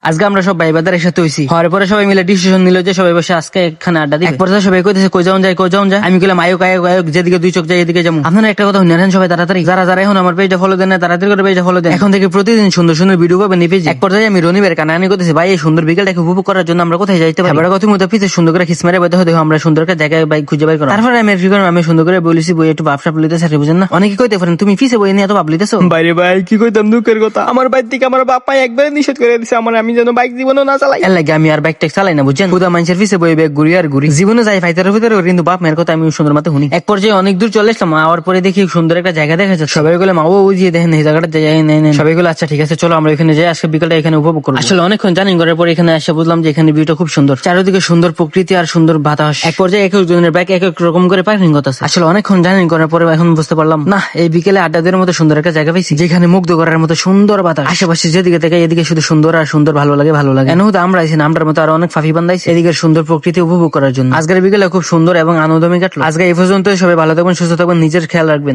আজকে আমরা সব ভাই বাদার একসাথে হইছি, হওয়ার পরে সবাই মিলে ডিসিশন নিল যে সবাই বসে আজকে এখানে আড্ডা দিই। এক পর্যায়ে সবাই কইতেছে কই যাওন যায় কই যাওন যায়, আমি কইলাম আয়োগ আয়োগ আয়োগ, যেদিকে দুই চোখ যায় এদিকে যাবো। আপনারা একটা কথা শুনেন সবাই তাড়াতাড়ি, যারা যারা এখন আমার পেজটা ফলো দেন না তাড়াতাড়ি করে পেজটা ফলো দেন, এখন থেকে প্রতিদিন সুন্দর সুন্দর ভিডিও পাবেন এই পেজে। এক পর্যায়ে আমি রনিবের কানানি করতেছি, ভাই এই সুন্দর বিকেলটাকে উপভোগ করার জন্য আমরা কোথায় যাইতে পারি? এবার কথা মতো পিছে সুন্দর করে খিসমারে বাইতে দেখো আমরা সুন্দর একটা জায়গায় বাইক খুঁজে বাই করা। তারপরে আমি কি করলাম, আমি সুন্দর করে বলেছি বই একটু বাপসা বলিতেছে, বুঝেন না? অনেকে কইতে পারেন তুমি পিছে বই নিয়ে এত ভাব লিতেছো। বাইরে ভাই কি কইতাম দুঃখের কথা, আমার বাইর থেকে আমার বাপ্পা একবারে নিষেধ করে দিছে আমি যেন বাইক জীবনও না চালাই। এর লাগে আমি আর বাইক ট্যাক চালাই না, বুঝছেন? খুদা মানুষের পিছে বই ব্যাগ ঘুরি আর ঘুরি, জীবনে যাই ফাইতারের ভিতরে, কিন্তু বাপ মেয়ের কথা আমি সুন্দর মতো শুনি। এক পর্যায়ে অনেক দূর চলে আসলাম, আওয়ার পরে দেখি সুন্দর একটা জায়গা দেখা যাচ্ছে। সবাই বলে মা ও যে দেখেন এই জায়গাটা যাই নেই, সবাই বলে আচ্ছা ঠিক আছে চলো আমরা এখানে যাই, আজকে বিকালটা এখানে উপভোগ করবো। আসলে অনেকক্ষণ জার্নি করার পরে এখানে এসে বুঝলাম যে এখানে ভিউটা খুব সুন্দর, চারিদিকে সুন্দর প্রকৃতি আর সুন্দর বাতাস। এক পর্যায়ে এক একজনের বাইক এক এক রকম করে পার্কিং করতেছে। আসলে অনেকক্ষণ জার্নি করার পরে এখন বুঝতে পারলাম না, এই বিকেলে আড্ডা দেওয়ার মতো সুন্দর একটা জায়গা পাইছি, যেখানে মুগ্ধ করার মতো সুন্দর বাতাস। আশেপাশে যেদিকে থেকে এদিকে শুধু সুন্দর আর সুন্দর, ভালো লাগে ভালো লাগে। এন আমরা আইছি আমরার মতো আরো অনেক ফাফি বান্ধাইছি এদিকে সুন্দর প্রকৃতি উপভোগ করার জন্য। আজকের বিকেলে খুব সুন্দর এবং আনন্দময় কাটলো। আজকে এই পর্যন্ত, সবাই ভালো থাকবেন, সুস্থ থাকবেন, নিজের খেয়াল রাখবেন।